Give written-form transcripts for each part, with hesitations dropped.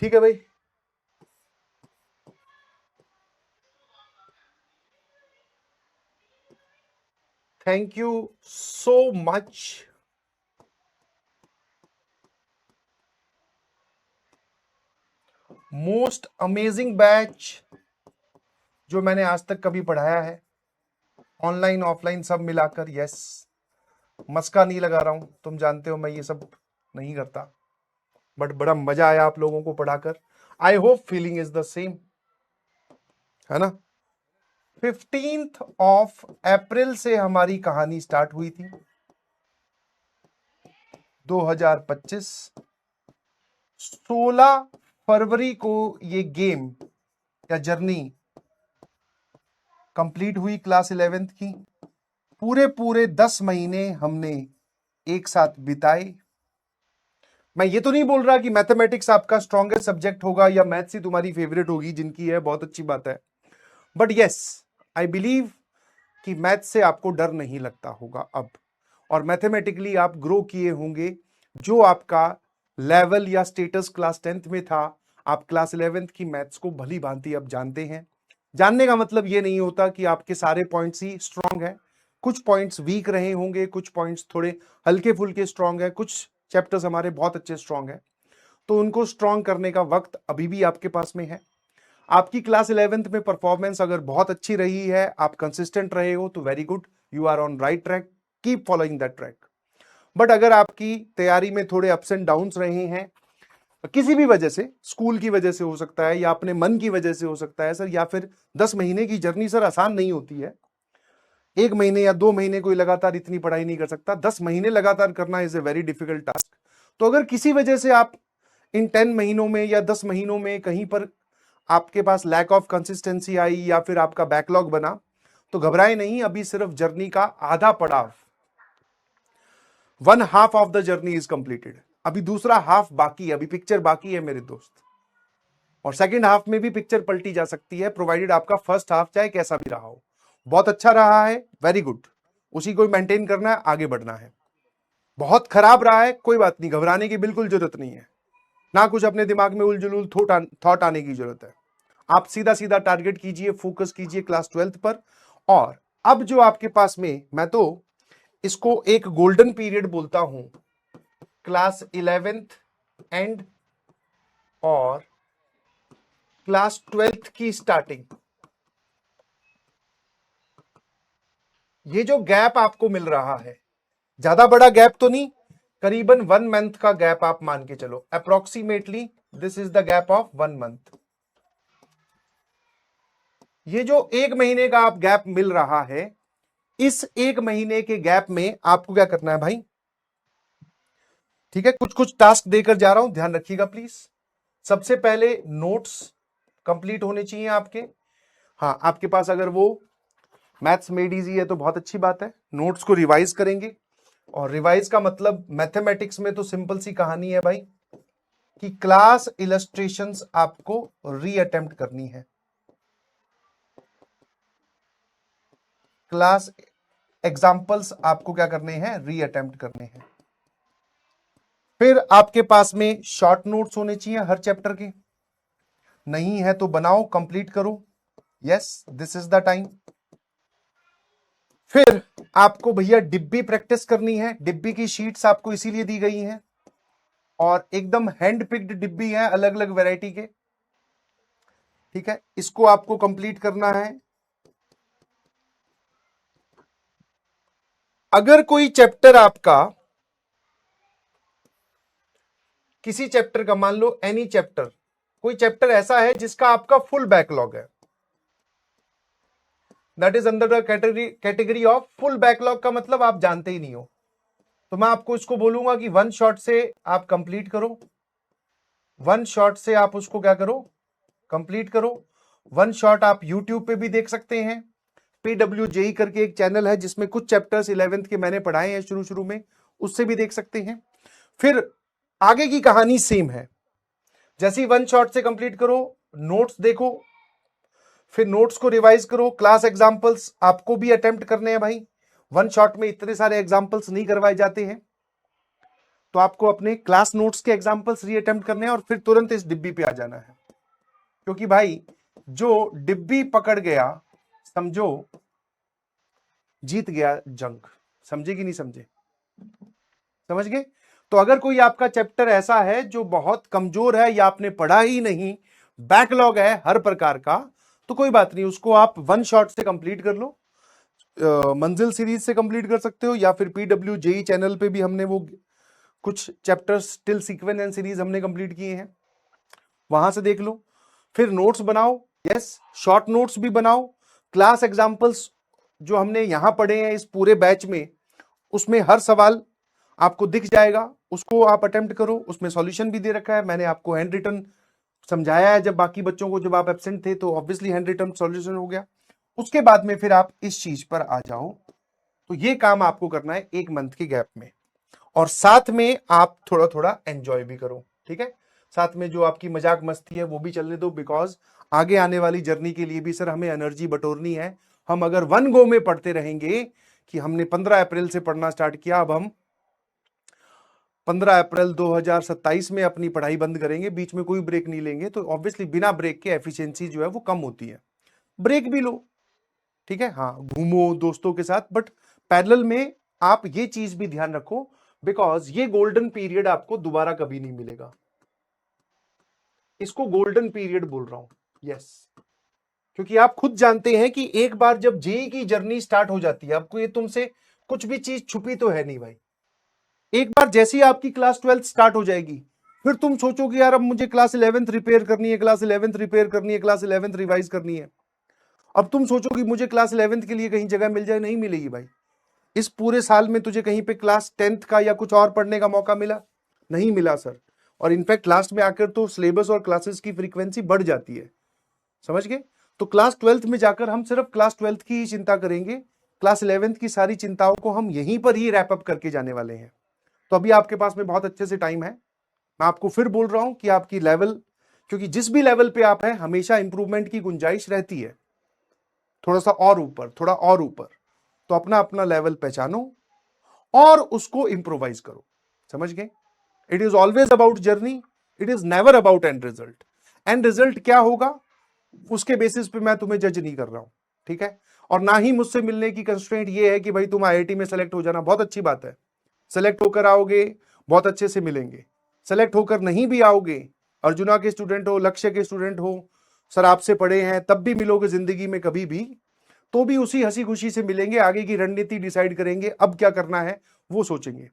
ठीक है भाई। Thank you so much. Most amazing batch जो मैंने आज तक कभी पढ़ाया है, ऑनलाइन ऑफलाइन सब मिलाकर। यस, मस्का नहीं लगा रहा हूं, तुम जानते हो मैं ये सब नहीं करता, बट बड़ा मजा आया आप लोगों को पढ़ाकर। I hope feeling is the same, है ना। 15 अप्रैल से हमारी कहानी स्टार्ट हुई थी। 2025 16 फरवरी को ये गेम या जर्नी कंप्लीट हुई क्लास 11th की। पूरे पूरे 10 महीने हमने एक साथ बिताए। मैं ये तो नहीं बोल रहा कि मैथमेटिक्स आपका स्ट्रॉन्गेस्ट सब्जेक्ट होगा या मैथ्स ही तुम्हारी फेवरेट होगी, जिनकी है बहुत अच्छी बात है, बट यस आई बिलीव कि मैथ्स से आपको डर नहीं लगता होगा अब, और मैथमेटिकली आप ग्रो किए होंगे। जो आपका लेवल या स्टेटस क्लास 10th में था, आप क्लास 11th की मैथ्स को भली भांति अब जानते हैं। जानने का मतलब ये नहीं होता कि आपके सारे पॉइंट्स ही स्ट्रांग है, कुछ पॉइंट्स वीक रहे होंगे, कुछ पॉइंट्स थोड़े हल्के फुल्के स्ट्रांग है, कुछ चैप्टर्स हमारे बहुत अच्छे स्ट्रांग है। तो उनको स्ट्रांग करने का वक्त अभी भी आपके पास में है। आपकी क्लास 11th में परफॉर्मेंस अगर बहुत अच्छी रही है, आप कंसिस्टेंट रहे हो, तो very good, you are on right track, keep following that track. But अगर आपकी तैयारी में थोड़े अप्स एंड डाउन्स रहे हैं, किसी भी वजह से, स्कूल की वजह से हो सकता है या अपने मन की वजह से हो सकता है सर, या फिर 10 महीने की जर्नी सर आसान नहीं होती है। 1 महीने या 2 महीने कोई लगातार इतनी पढ़ाई नहीं कर सकता, 10 महीने लगातार करना is a very difficult task. तो अगर किसी वजह से आप इन 10 महीनों में या 10 महीनों में कहीं पर आपके पास लैक ऑफ कंसिस्टेंसी आई या फिर आपका बैकलॉग बना, तो घबराए नहीं, अभी सिर्फ जर्नी का आधा पड़ाव, 1/2 of the journey is completed. अभी दूसरा हाफ बाकी है, अभी पिक्चर बाकी है मेरे दोस्त, और सेकंड हाफ में भी पिक्चर पलटी जा सकती है, प्रोवाइडेड आपका फर्स्ट हाफ चाहे कैसा भी रहा हो। बहुत अच्छा रहा है, वेरी गुड, उसी को मेंटेन करना है, आगे बढ़ना है। बहुत खराब रहा है, कोई बात नहीं, घबराने की बिल्कुल जरूरत नहीं है, ना कुछ अपने दिमाग में उलझुल थॉट आने की जरूरत है। आप सीधा सीधा टारगेट कीजिए, फोकस कीजिए क्लास 12th पर। और अब जो आपके पास में, मैं तो इसको एक गोल्डन पीरियड बोलता हूं, क्लास 11th एंड और क्लास 12th की स्टार्टिंग। ये जो गैप आपको मिल रहा है, ज्यादा बड़ा गैप तो नहीं, करीबन 1 मंथ का गैप आप मान के चलो, approximately this is the gap of 1 month. ये जो 1 महीने का आप गैप मिल रहा है, इस 1 महीने के गैप में आपको क्या करना है भाई, ठीक है, कुछ कुछ टास्क देकर जा रहा हूं, ध्यान रखिएगा प्लीज। सबसे पहले नोट्स कंप्लीट होने चाहिए आपके। हाँ, आपके पास अगर वो मैथ्स मेड इजी है तो बहुत अच्छी बात है, नोट्स को रिवाइज करेंगे। और रिवाइज का मतलब मैथमेटिक्स में तो सिंपल सी कहानी है भाई, कि क्लास इलस्ट्रेशंस आपको रीअटेम्प्ट करनी है, क्लास एग्जाम्पल्स आपको क्या करने हैं, रीअटेम्प्ट करने हैं। फिर आपके पास में शॉर्ट नोट्स होने चाहिए हर चैप्टर के, नहीं है तो बनाओ, कंप्लीट करो, yes this is the time. फिर आपको भैया डिब्बी प्रैक्टिस करनी है, डिब्बी की शीट्स आपको इसीलिए दी गई हैं, और एकदम हैंड पिक्ड डिब्बी है, अलग अलग वैरायटी के, ठीक है, इसको आपको कंप्लीट करना है। अगर कोई चैप्टर आपका, किसी चैप्टर का, मान लो एनी चैप्टर, कोई चैप्टर ऐसा है जिसका आपका फुल बैकलॉग है, that is under the category of full backlog, का मतलब आप जानते ही नहीं हो, तो मैं आपको इसको बोलूंगा कि वन शॉट से आप कंप्लीट करो, वन शॉट से आप उसको क्या करो, कंप्लीट करो। वन शॉट आप यूट्यूब पे भी देख सकते हैं, PWJE करके एक चैनल है जिसमें कुछ चैप्टर्स 11th के मैंने पढ़ाए हैं शुरू शुरू में, उससे भी देख सकते हैं। फिर आगे की कहानी सेम है, जैसे ही वन शॉट से कंप्लीट करो, नोट्स देखो, फिर नोट्स को रिवाइज करो, क्लास एग्जांपल्स आपको भी अटेम्प्ट करने हैं भाई, वन शॉट में इतने सारे एग्जांपल्स नहीं करवाए जाते हैं, तो आपको अपने क्लास नोट्स के एग्जांपल्स रीअटेम्प्ट करने हैं और फिर तुरंत इस डिब्बी पे आ जाना है, क्योंकि भाई जो डिब्बी पकड़ गया समझो जीत गया जंग। समझे कि नहीं समझे? समझ गए? तो अगर कोई आपका चैप्टर ऐसा है जो बहुत कमजोर है या आपने पढ़ा ही नहीं, बैकलॉग है हर प्रकार का, तो कोई बात नहीं, उसको आप वन शॉट से कंप्लीट कर लो। मंजिल सीरीज से कंप्लीट कर सकते हो, या फिर पीडब्ल्यू जेई चैनल पे भी हमने वो कुछ chapters till sequence and series हमने कंप्लीट किए हैं, वहां से देख लो। फिर नोट्स बनाओ, यस शॉर्ट नोट्स भी बनाओ। क्लास एग्जांपल्स जो हमने यहां पढ़े हैं इस पूरे बैच में, उसमें हर सवाल आपको दिख जाएगा, उसको आप अटेम्प्ट करो। उसमें सॉल्यूशन भी दे रखा है, मैंने आपको हैंड रिटन समझाया है। जब बाकी बच्चों को, जब आप एब्सेंट थे तो ऑब्वियसली हैंड रिटन सॉल्यूशन हो गया। उसके बाद में फिर आप इस चीज पर आ जाओ। तो ये काम आपको करना है 1 मंथ के गैप में, और साथ में आप थोड़ा थोड़ा एंजॉय भी करो, ठीक है? साथ में जो आपकी मजाक मस्ती है वो भी चलने दो, बिकॉज आगे आने वाली जर्नी के लिए भी सर हमें एनर्जी बटोरनी है। हम अगर वन गो में पढ़ते रहेंगे कि हमने 15 अप्रैल से पढ़ना स्टार्ट किया, अब हम 15 अप्रैल 2027 में अपनी पढ़ाई बंद करेंगे, बीच में कोई ब्रेक नहीं लेंगे, तो ऑब्वियसली बिना ब्रेक के एफिशिएंसी जो है वो कम होती है। ब्रेक भी लो, ठीक है, हाँ घूमो दोस्तों के साथ, बट पैरेलल में आप ये चीज भी ध्यान रखो, बिकॉज ये गोल्डन पीरियड आपको दोबारा कभी नहीं मिलेगा। इसको गोल्डन पीरियड बोल रहा हूं, यस, क्योंकि आप खुद जानते हैं कि एक बार जब जेई की जर्नी स्टार्ट हो जाती है, आपको ये तुमसे कुछ भी चीज छुपी तो है नहीं भाई। एक बार जैसे ही आपकी क्लास 12 स्टार्ट हो जाएगी, फिर तुम सोचोगे यार अब मुझे क्लास 11th रिपेयर करनी है, क्लास 11th रिपेयर करनी है, क्लास 11th रिवाइज करनी है। अब तुम सोचोगे मुझे क्लास 11th के लिए कहीं जगह मिल जाए, नहीं मिलेगी भाई। इस पूरे साल में तुझे कहीं पे क्लास 10th का या कुछ और पढ़ने का मौका मिला? नहीं मिला सर। और इनफैक्ट लास्ट में आकर तो सिलेबस और क्लासेस की फ्रीक्वेंसी बढ़ जाती है, समझ गए? तो क्लास 12th में जाकर हम सिर्फ क्लास 12th की ही चिंता करेंगे, क्लास 11th की सारी चिंताओं को हम यहीं पर ही रैप अप करके जाने वाले हैं। तो अभी आपके पास में बहुत अच्छे से टाइम है। मैं आपको फिर बोल रहा हूं कि आपकी लेवल, क्योंकि जिस भी लेवल पे आप हैं हमेशा इंप्रूवमेंट की गुंजाइश रहती है, थोड़ा सा और ऊपर, थोड़ा और ऊपर। तो अपना अपना लेवल पहचानो और उसको इंप्रोवाइज करो, समझ गए? It is always about journey, it is never about and result. And result क्या होगा उसके बेसिस पे मैं तुम्हें जज नहीं कर रहा हूं, ठीक है? और ना ही मुझसे मिलने की कंस्ट्रेंट ये है कि भाई तुम आईआईटी में सेलेक्ट हो जाना, बहुत अच्छी बात है, सेलेक्ट होकर आओगे बहुत अच्छे से मिलेंगे। सेलेक्ट होकर नहीं भी आओगे, अर्जुना के स्टूडेंट हो, लक्ष्य के स्टूडेंट हो, सर आपसे पढ़े हैं, तब भी मिलोगे जिंदगी में कभी भी, तो भी उसी हंसी खुशी से मिलेंगे, आगे की रणनीति डिसाइड करेंगे, अब क्या करना है वो सोचेंगे।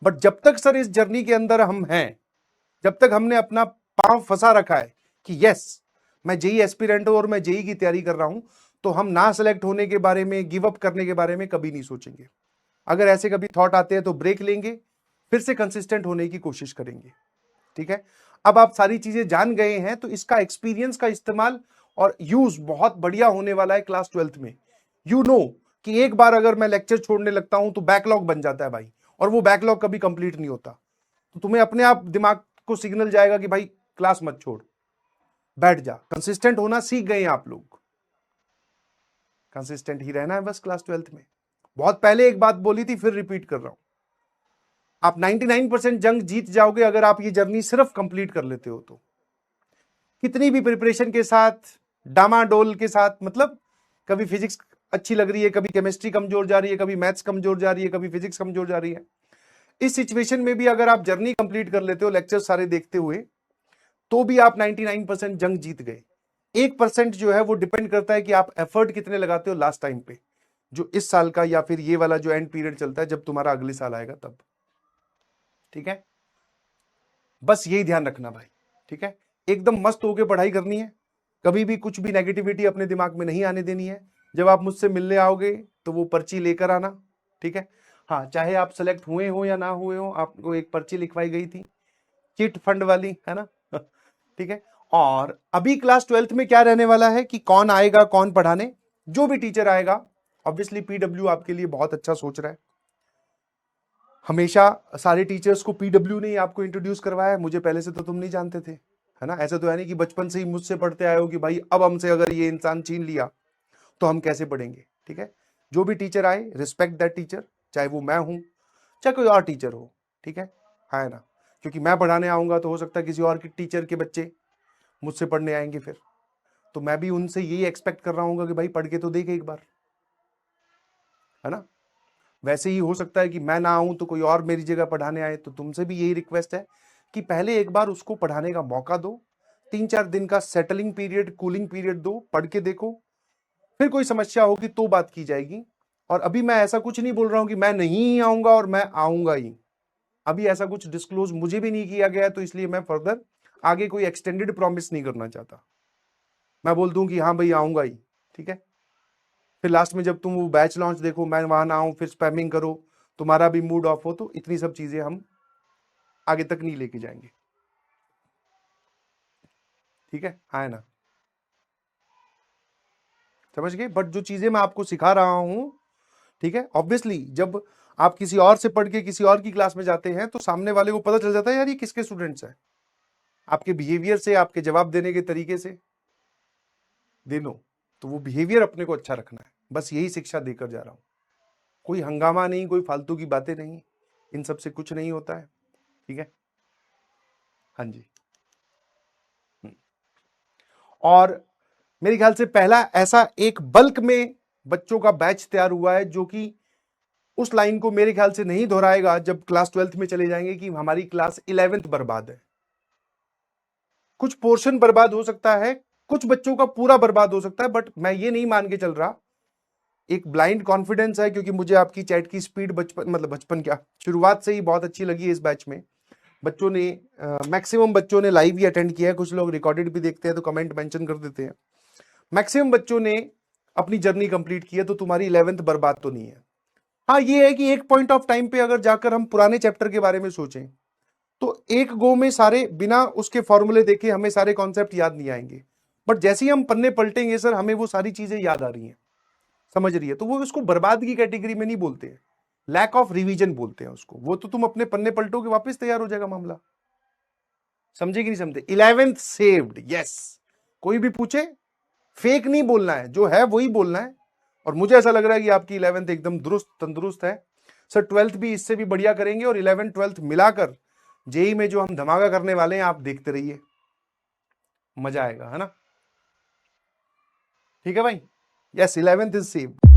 बट जब तक सर इस जर्नी के अंदर हम हैं, जब तक हमने अपना पांव फंसा रखा है कि यस मैं जेई एस्पिरेंट हूं और मैं जेई की तैयारी कर रहा हूं, तो हम ना सेलेक्ट होने के बारे में, गिव अप करने के बारे में कभी नहीं सोचेंगे। अगर ऐसे कभी थॉट आते हैं तो ब्रेक लेंगे, फिर से कंसिस्टेंट होने की कोशिश करेंगे, ठीक है? अब आप सारी चीजें जान गए हैं, तो इसका एक्सपीरियंस का इस्तेमाल और यूज बहुत बढ़िया होने वाला है क्लास 12th में। यू नो कि एक बार अगर मैं लेक्चर छोड़ने लगता हूं तो बैकलॉग बन जाता है भाई, और वो बैकलॉग कभी कंप्लीट नहीं होता। तो तुम्हें अपने आप दिमाग को सिग्नल जाएगा कि भाई क्लास मत छोड़, बैठ जा। कंसिस्टेंट होना सीख गए हैं आप लोग, कंसिस्टेंट ही रहना है बस क्लास 12th में। बहुत पहले एक बात बोली थी, फिर रिपीट कर रहा हूं, आप 99% जंग जीत जाओगे अगर आप ये जर्नी सिर्फ कंप्लीट कर लेते हो तो। कितनी भी प्रिपरेशन के साथ, डामाडोल के साथ, मतलब कभी फिजिक्स अच्छी लग रही है, कभी केमिस्ट्री कमजोर जा रही है, कभी मैथ्स कमजोर जा रही है, कभी फिजिक्स कमजोर जा रही है, इस सिचुएशन में भी अगर आप जर्नी कंप्लीट कर लेते हो लेक्चर सारे देखते हुए, तो भी आप 99% जंग जीत गए। 1% जो है वो डिपेंड करता है कि आप एफर्ट कितने लगाते हो लास्ट टाइम पे, जो इस साल का या फिर ये वाला जो एंड पीरियड चलता है जब तुम्हारा अगले साल आएगा तब, ठीक है? बस यही ध्यान रखना भाई, ठीक है? एकदम मस्त होके पढ़ाई करनी है, कभी भी कुछ भी नेगेटिविटी अपने दिमाग में नहीं आने देनी है। जब आप मुझसे मिलने आओगे तो वो पर्ची लेकर आना, ठीक है? हाँ, चाहे आप सेलेक्ट हुए हो या ना हुए हो, आपको एक पर्ची लिखवाई गई थी चिट फंड वाली, है ना? ठीक है। और अभी क्लास 12th में क्या रहने वाला है कि कौन आएगा, कौन पढ़ाने, जो भी टीचर आएगा, ऑब्वियसली पीडब्ल्यू आपके लिए बहुत अच्छा सोच रहा है। हमेशा सारे टीचर्स को पीडब्ल्यू ने ही आपको इंट्रोड्यूस करवाया है, मुझे पहले से तो तुम नहीं जानते थे, है ना? ऐसा तो है नहीं कि बचपन से ही मुझसे पढ़ते आए हो कि भाई अब हमसे अगर ये इंसान छीन लिया तो हम कैसे पढ़ेंगे, ठीक है? जो भी टीचर आए, रिस्पेक्ट दैट टीचर, चाहे वो मैं हूं चाहे कोई और टीचर हो, ठीक है ना, क्योंकि मैं पढ़ाने आऊंगा तो हो सकता है किसी और के टीचर के बच्चे मुझसे पढ़ने आएंगे, फिर तो मैं भी उनसे यही एक्सपेक्ट कर रहा हूँ कि भाई पढ़ के तो देखे एक बार, है ना। वैसे ही हो सकता है कि मैं ना आऊं तो कोई और मेरी जगह पढ़ाने आए, तो तुमसे भी यही रिक्वेस्ट है कि पहले एक बार उसको पढ़ाने का मौका दो, 3-4 दिन का सेटलिंग पीरियड, कूलिंग पीरियड दो, पढ़ के देखो, फिर कोई समस्या होगी तो बात की जाएगी। और अभी मैं ऐसा कुछ नहीं बोल रहा हूं कि मैं नहीं आऊंगा और मैं आऊंगा ही, अभी ऐसा कुछ डिस्क्लोज मुझे भी नहीं किया गया है, तो इसलिए मैं फर्दर आगे कोई एक्सटेंडेड प्रॉमिस नहीं करना चाहता। मैं बोल दूं कि हाँ भाई आऊंगा ही, ठीक है, फिर लास्ट में जब तुम वो बैच लॉन्च देखो मैं वहां ना आऊं, फिर स्पैमिंग करो, तुम्हारा भी मूड ऑफ हो, तो इतनी सब चीजें हम आगे तक नहीं लेके जाएंगे, ठीक है ना, समझ गए। बट जो चीजें मैं आपको सिखा रहा हूं, ठीक है, ऑब्वियसली जब आप किसी और से पढ़ के किसी और की क्लास में जाते हैं तो सामने वाले को पता चल जाता है यार ये किसके स्टूडेंट्स हैं, आपके बिहेवियर से, आपके जवाब देने के तरीके से दे लो, तो वो बिहेवियर अपने को अच्छा रखना है, बस यही शिक्षा देकर जा रहा हूं। कोई हंगामा नहीं, कोई फालतू की बातें नहीं, इन सब से कुछ नहीं होता है, ठीक है। हाँ जी। और मेरे ख्याल से पहला ऐसा एक बल्क में बच्चों का बैच तैयार हुआ है जो कि उस लाइन को मेरे ख्याल से नहीं दोहराएगा जब क्लास 12th में चले जाएंगे कि हमारी क्लास 11th बर्बाद है। कुछ पोर्शन बर्बाद हो सकता है, कुछ बच्चों का पूरा बर्बाद हो सकता है, बट मैं ये नहीं मान के चल रहा, एक ब्लाइंड कॉन्फिडेंस है, क्योंकि मुझे आपकी चैट की स्पीड बचपन क्या शुरुआत से ही बहुत अच्छी लगी है इस बैच में। बच्चों ने मैक्सिमम बच्चों ने लाइव ही अटेंड किया है, कुछ लोग रिकॉर्डेड भी देखते हैं तो कमेंट मेंशन कर देते हैं। मैक्सिमम बच्चों ने अपनी जर्नी कंप्लीट की है, तो तुम्हारी 11th बर्बाद तो नहीं है। हाँ ये है कि एक पॉइंट ऑफ टाइम पे अगर जाकर हम पुराने चैप्टर के बारे में सोचें तो एक गो में सारे बिना उसके फॉर्मूले देखे हमें सारे कॉन्सेप्ट याद नहीं आएंगे, बट जैसे ही हम पन्ने पलटेंगे सर हमें वो सारी चीजें याद आ रही हैं, समझ रही है, तो वो उसको बर्बाद की कैटेगरी में नहीं बोलते हैं, लैक ऑफ रिवीजन बोलते हैं उसको। वो तो तुम अपने पन्ने पलटोगे वापस तैयार हो जाएगा मामला, समझे कि नहीं समझे। 11th सेव्ड, यस, कोई भी पूछे फेक नहीं बोलना है, जो है वही बोलना है। और मुझे ऐसा लग रहा है कि आपकी 11th एकदम दुरुस्त तंदुरुस्त है सर, 12th भी इससे भी बढ़िया करेंगे, और 11th 12th मिलाकर जेई में जो हम धमाका करने वाले हैं आप देखते रहिए, मजा आएगा, है ना। ठीक है भाई, यस 11th इज सेव्ड।